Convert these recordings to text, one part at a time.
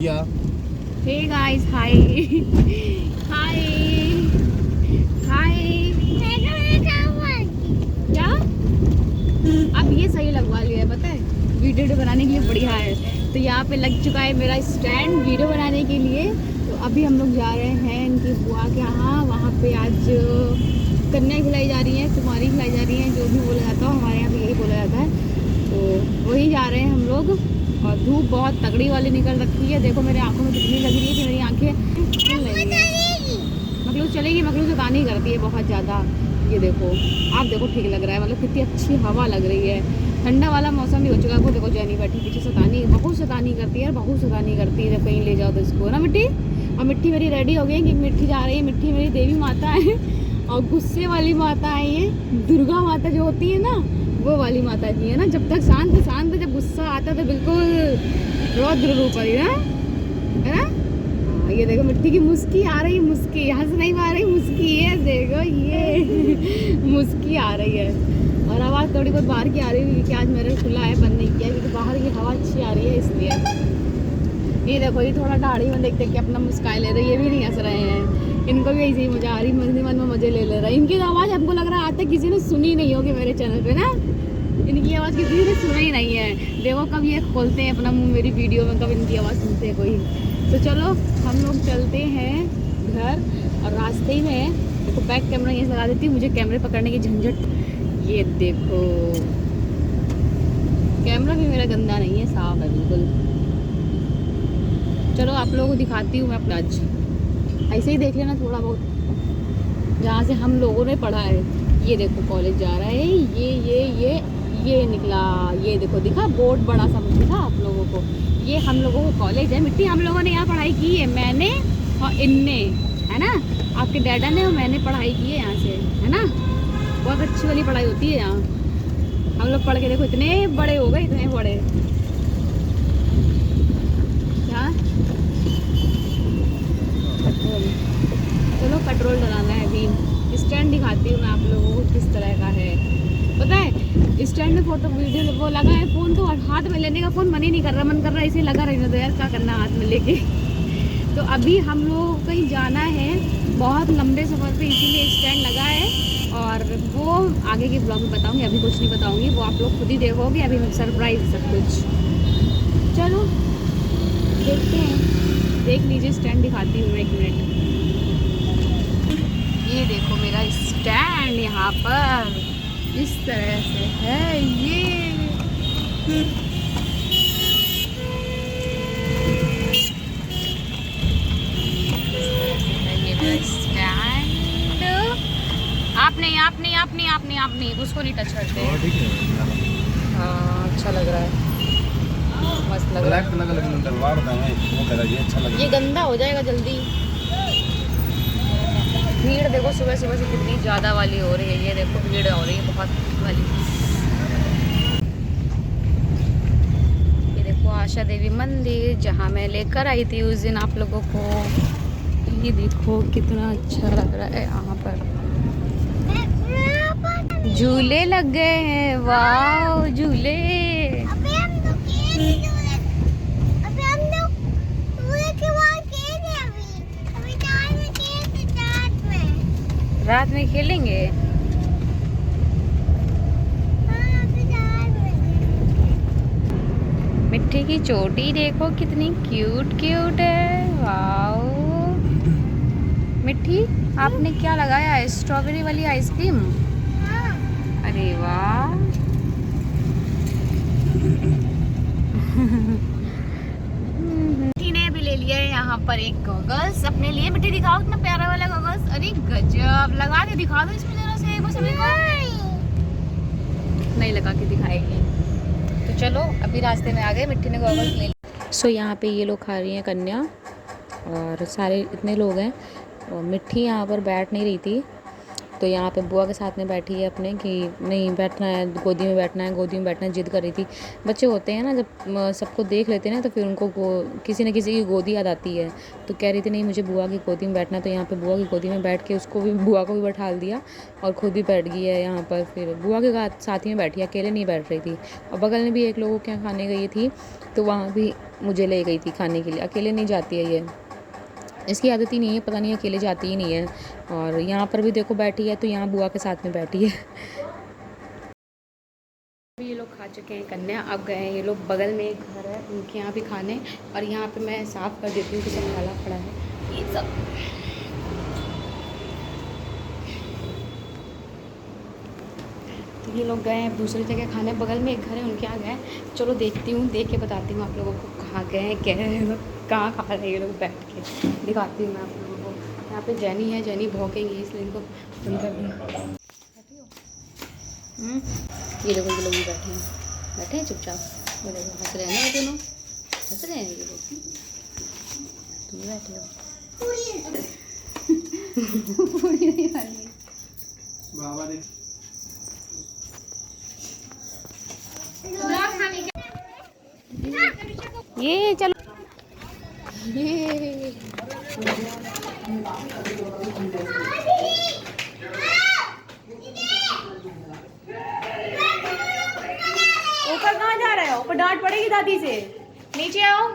या hey guys, हाय हाय हाय। क्या अब ये सही लगवा लिया है, पता है वीडियो बनाने के लिए बढ़िया है। तो यहाँ पे लग चुका है मेरा स्टैंड वीडियो बनाने के लिए। तो अभी हम लोग जा रहे हैं इनकी बुआ के यहाँ। वहाँ पे आज कन्या खिलाई जा रही है, कुमारी खिलाई जा रही है, जो भी बोला जाता है हमारे यहाँ पे यही बोला जाता है। तो वही जा रहे हैं हम लोग। और धूप बहुत तगड़ी वाली निकल रखी है। देखो मेरे आंखों में कितनी लग रही है कि मेरी आंखें खुल रही है। मखलूस चलेगी, मखलूस गान ही करती है बहुत ज़्यादा। ये देखो, आप देखो ठीक लग रहा है, मतलब कितनी अच्छी हवा लग रही है। ठंडा वाला मौसम भी हो चुका है। वो देखो जैनी बैठी पीछे, सतानी बहुत सतानी करती है यार, बहुत सतानी करती है जब कहीं ले जाओ तो इसको ना मिट्टी। और मिट्टी मेरी रेडी हो गई कि मिट्टी जा रही है। मिट्टी मेरी देवी माता है और गुस्से वाली माता है ये, दुर्गा माता जो होती है ना, वो वाली माता जी है ना। जब तक शांत शांत, जब गुस्सा आता तो बिल्कुल रौद्र रूप है ना। ये देखो मिट्टी की मुस्की आ रही, मुस्की हंस नहीं पा रही, मुस्की है देखो ये मुस्की आ रही है। और आवाज़ थोड़ी बहुत बाहर की आ रही है क्योंकि आज मेरा खुला है, बंद नहीं किया क्योंकि बाहर की हवा अच्छी आ रही है इसलिए। ये देखो ये थोड़ा दाढ़ी में देख देख के अपना मुस्कान ले रहे हैं। ये भी नहीं हंस रहे हैं, इनको भी ऐसे ही मजा आ रही, मन में मजे ले रहा है। इनकी आवाज़ हमको लग रहा है आज तक किसी ने सुनी नहीं होगी मेरे चैनल पे ना। इनकी आवाज़ किसी ने सुना ही नहीं है। देखो कब ये खोलते हैं अपना मुंह मेरी वीडियो में, कब इनकी आवाज़ सुनते हैं कोई। तो चलो हम लोग चलते हैं घर। और रास्ते में देखो बैक कैमरा यहीं लगा देती हूँ, मुझे कैमरे पकड़ने की झंझट। ये देखो कैमरा भी मेरा गंदा नहीं है, साफ है बिल्कुल। चलो आप लोगों को दिखाती हूँ मैं अपना। आज ऐसे ही देख लेना थोड़ा बहुत, जहाँ से हम लोगों ने पढ़ा है। ये देखो कॉलेज जा रहा है, ये निकला। ये देखो दिखा बोर्ड बड़ा सा दिखा आप लोगों को। ये हम लोगों को कॉलेज है। मिट्टी हम लोगों ने यहाँ पढ़ाई की है, मैंने और इनने, है ना। आपके डैडा ने और मैंने पढ़ाई की है यहाँ से, है ना। बहुत अच्छी वाली पढ़ाई होती है यहाँ। हम लोग पढ़ के देखो इतने बड़े हो गए, इतने बड़े। क्या चलो पेट्रोल डलाना है अभी। स्टैंड दिखाती हूँ मैं आप लोगों को किस तरह का है। पता है स्टैंड में फोटो वीडियो वो लगा है, फ़ोन तो हाथ में लेने का फ़ोन मन ही नहीं कर रहा, मन कर रहा है इसे लगा रहने दो यार, क्या करना हाथ में लेके। तो अभी हम लोग को कहीं जाना है बहुत लंबे सफ़र पे, इसीलिए स्टैंड लगा है। और वो आगे के ब्लॉग में बताऊँगी, अभी कुछ नहीं बताऊँगी, वो आप लोग खुद ही देखोगे। अभी सरप्राइज सब कुछ। चलो देखते हैं, देख लीजिए स्टैंड दिखाती हूँ मैं, एक मिनट। ये देखो मेरा स्टैंड यहाँ पर इस तरह से है। ये मेरा स्टैंड। आपने उसको नहीं टच करते। हाँ अच्छा लग रहा है, मस्त लग रहा है। ये गंदा हो जाएगा जल्दी। भीड़ देखो सुबह सुबह से कितनी ज़्यादा वाली हो रही है। ये देखो भीड़ हो रही है बहुत वाली। ये देखो आशा देवी मंदिर, जहाँ मैं लेकर आई थी उस दिन आप लोगों को। ये देखो कितना अच्छा लग रहा है यहाँ पर। झूले लग गए हैं, वाह झूले। रात में खेलेंगे। मिट्टी की चोटी देखो कितनी क्यूट क्यूट है, वाओ। मिट्टी आपने क्या लगाया है, स्ट्रॉबेरी वाली आइसक्रीम। अरे वाह मिट्टी ने भी ले लिया है यहाँ पर एक गॉगल्स अपने लिए। मिट्टी दिखाओ कितना प्यारा वाला गॉगल्स, अरे गजब, लगा के दिखा दो इसमें जरा से को सभी को। नहीं लगा के दिखाएगी। तो चलो अभी रास्ते में आ गए, मिट्टी ने गॉगल्स ले लिया। सो यहाँ पे ये लोग खा रही हैं कन्या, और सारे इतने लोग हैं। और मिट्टी यहाँ पर बैठ नहीं रही थी तो यहाँ पे बुआ के साथ में बैठी है अपने कि नहीं बैठना है, गोदी में बैठना है, गोदी में बैठना है, जिद कर रही थी। बच्चे होते हैं ना, जब सबको देख लेते हैं ना तो फिर उनको किसी न किसी की गोदी याद आती है। तो कह रही थी नहीं मुझे बुआ की गोदी में बैठना है, तो यहाँ पे बुआ की गोदी में बैठ के उसको भी, बुआ को भी बैठा दिया और खुद भी बैठ गई है यहाँ पर। फिर बुआ के साथ ही में बैठी, अकेले नहीं बैठ रही थी। और बगल में भी एक लोगों के यहाँ खाने गई थी, तो वहाँ भी मुझे ले गई थी खाने के लिए। अकेले नहीं जाती है ये, इसकी आदत ही नहीं है, पता नहीं अकेले जाती ही नहीं है। और यहाँ पर भी देखो बैठी है, तो यहाँ बुआ के साथ में बैठी है। ये लोग खा चुके हैं कन्या, अब गए हैं ये लोग बगल में एक घर है उनके यहाँ भी खाने। और यहाँ पे मैं साफ़ कर देती हूँ कि सब काला पड़ा है ये सब। तो ये लोग गए हैं दूसरी जगह खाने, बगल में एक घर है उनके यहाँ गए। चलो देखती हूँ, देख के बताती हूँ आप लोगों को कहाँ गए हैं, क्या है लोग, कहाँ खा रहे हैं ये लोग बैठ के, दिखाती हूँ मैं आप लोगों को। यहाँ पे जैनी है, जैनी भौंकेंगी इसलिए इनको अंदर भी बैठी हो। ये लोग भी बैठे हैं, बैठे हैं चुपचाप। ये देखो हंस रहे हैं ना, ये दोनों हंस रहे हैं ये लोग। तुम बैठे हो पूरी नहीं वाली ये चलो ये ऊपर कहाँ जा रहे हो, ऊपर डांट पड़ेगी दादी से। नीचे आओ,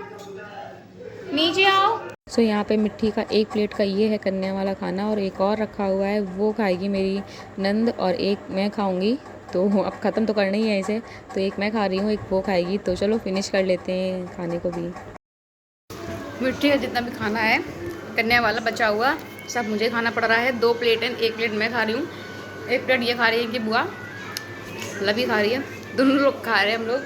नीचे आओ। सो यहाँ पे मिट्टी का एक प्लेट का ये है कन्या वाला खाना, और एक और रखा हुआ है वो खाएगी मेरी नंद, और एक मैं खाऊंगी। तो अब ख़त्म तो करना ही है इसे, तो एक मैं खा रही हूँ, एक वो खाएगी। तो चलो फिनिश कर लेते हैं खाने को भी। मिट्टी का जितना भी खाना है कन्या वाला बचा हुआ सब मुझे खाना पड़ रहा है। 2 प्लेट है, 1 प्लेट मैं खा रही हूँ, 1 प्लेट ये खा रही है कि बुआ, लवी खा रही है, दोनों लोग खा रहे हैं। हम लोग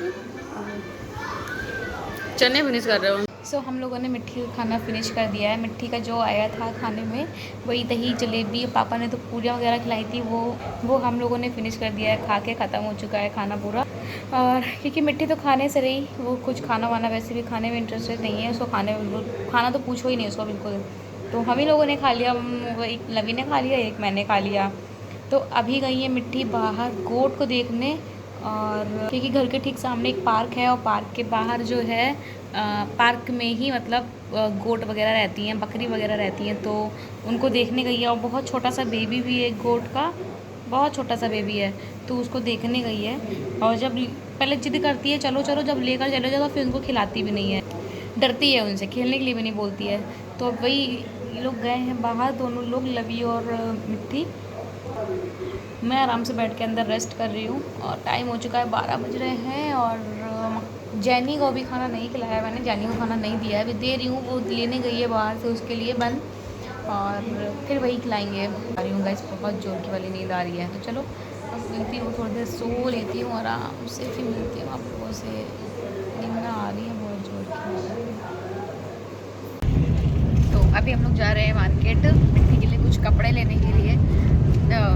चने फिनिश कर रहे हो। सो हम लोगों ने मिट्टी का खाना फिनिश कर दिया है। मिट्टी का जो आया था खाने में वही दही जलेबी, पापा ने तो पूरियाँ वगैरह खिलाई थी, वो हम लोगों ने फिनिश कर दिया है, खा के ख़त्म हो चुका है खाना पूरा। और क्योंकि मिट्टी तो खाने से रही, वो कुछ खाना वाना वैसे भी खाने में इंटरेस्टेड नहीं है उसको, खाना तो पूछो ही नहीं उसको बिल्कुल। तो हम ही लोगों ने खा लिया, एक लवी ने खा लिया, एक मैंने खा लिया। तो अभी गई है मिट्टी बाहर गोट को देखने, और क्योंकि घर के ठीक सामने एक पार्क है, और पार्क के बाहर जो है पार्क में ही मतलब गोट वगैरह रहती हैं, बकरी वगैरह रहती हैं, तो उनको देखने गई है। और बहुत छोटा सा बेबी भी है गोट का, बहुत छोटा सा बेबी है, तो उसको देखने गई है। और जब पहले जिद करती है चलो चलो, जब लेकर चले जाओ तो फिर उनको खिलाती भी नहीं है, डरती है उनसे, खेलने के लिए भी नहीं बोलती है। तो अब वही ये लोग गए हैं बाहर, दोनों लोग लवी और मिट्टी। मैं आराम से बैठ के अंदर रेस्ट कर रही हूँ, और टाइम हो चुका है 12 बज रहे हैं। और जैनी को भी खाना नहीं खिलाया मैंने, जैनी को खाना नहीं दिया है, अभी दे रही हूँ, वो लेने गई है बाहर से, उसके लिए बंद, और फिर वही खिलाएंगे। आ रही हूँ गाइस, बहुत जोर की वाली नींद आ रही है, तो चलो अब मिलती हूँ, थोड़ी देर सो लेती हूँ आराम से, फिर मिलती हूँ आप लोगों से। नींद आ रही है बहुत जोर की। तो अभी हम लोग जा रहे हैं मार्केट मिट्टी के लिए कुछ कपड़े लेने के लिए। और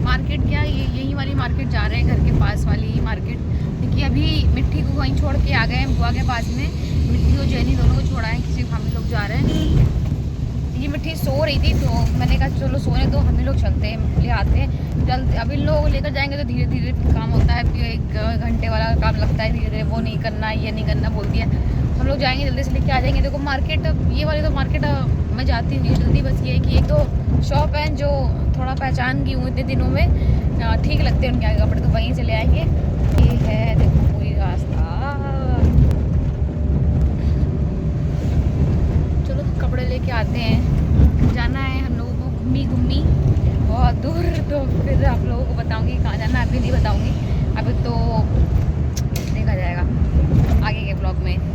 मार्केट क्या, ये यही वाली मार्केट जा रहे हैं, घर के पास वाली ही मार्केट, क्योंकि अभी मिट्टी को वहीं छोड़ के आ गए हैं बुआ के पास में। मिट्टी और जैनी दोनों को छोड़ा है, किसी हम ही लोग जा रहे हैं। ये मिट्टी सो रही थी, तो मैंने कहा चलो सोने दो, हम ही लोग चलते हैं, ले आते हैं जल्द। अभी लोग लेकर जाएंगे तो धीरे धीरे काम होता है, फिर 1 घंटे वाला काम लगता है, धीरे धीरे वो नहीं करना ये नहीं करना बोलती है। हम लोग जाएंगे जल्दी से लेके आ जाएंगे। देखो मार्केट, ये वाली तो मार्केट मैं जाती नहीं जल्दी, बस ये है कि एक दो शॉप हैं जो थोड़ा पहचान की हूँ इतने दिनों में, ठीक लगते हैं उनके आगे कपड़े, तो वहीं से ले आएंगे। ये है देखो पूरी रास्ता, चलो कपड़े लेके आते हैं। जाना है हम लोगों को घूमी घूमी बहुत दूर, तो फिर आप लोगों को बताऊंगी कहाँ जाना है, अभी नहीं बताऊंगी, अभी तो देखा जाएगा आगे के ब्लॉग में।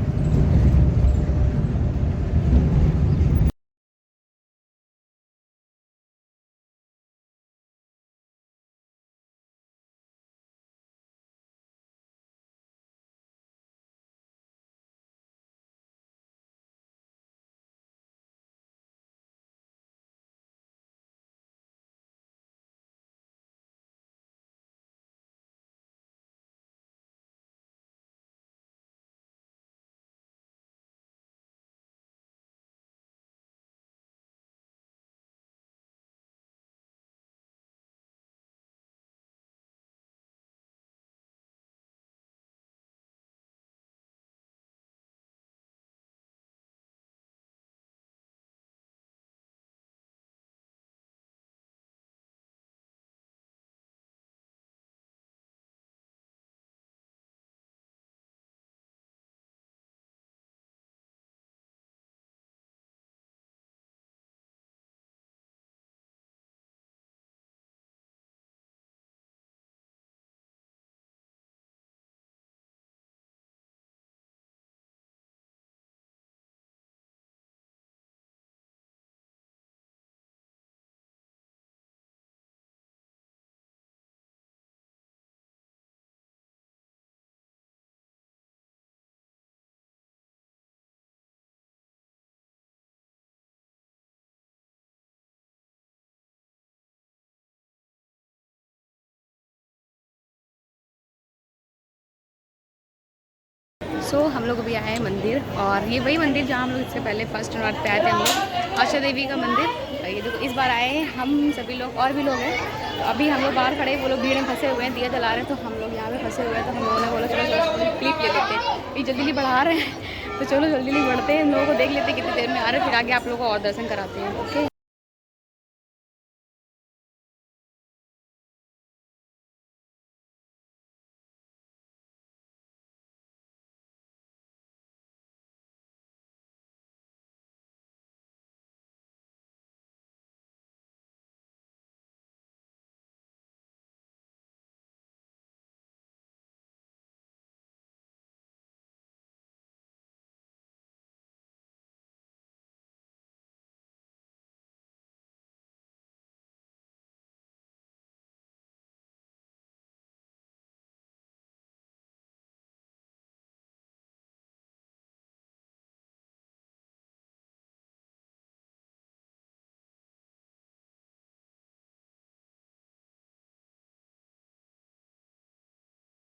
सो हम लोग अभी आए हैं मंदिर, और ये वही मंदिर जहाँ हम लोग इससे पहले फर्स्ट रात पे आए थे हम लोग, आशा देवी का मंदिर। ये देखो इस बार आए हैं हम सभी लोग, और भी लोग हैं। तो अभी हम लोग बाहर खड़े, वो लोग भीड़ में फंसे हुए हैं, दिया जला रहे हैं, तो हम लोग यहाँ पे फंसे हुए हैं। तो हम लोगों ने बोला चलो क्लिप ले लेते हैं, ये जल्दी बढ़ा रहे हैं, तो चलो जल्दी बढ़ते हैं, इन लोगों को देख लेते हैं कितनी देर में आ रहे हैं, फिर आगे आप लोगों को और दर्शन कराते हैं। ओके।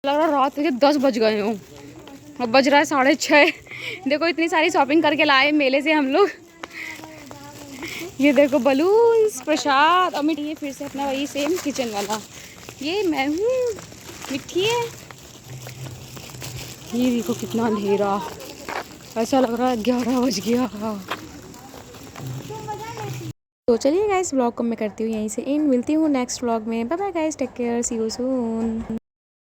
लग रहा रात के 10 बज गए हों, अब बज रहा है 6:30। देखो इतनी सारी शॉपिंग करके लाए मेले से हम लोग। ये देखो बलून्स, प्रसाद, और मिट्टी। ये फिर से अपना वही सेम किचन वाला, ये मैं हूँ, मिट्टी है। ये देखो कितना अंधेरा, ऐसा लग रहा है 11 बज गया। तो चलिए गाइस, व्लॉग को मैं करती हूँ यहीं से इन, मिलती हूँ नेक्स्ट व्लॉग में। Bye bye guys, take care, see you soon.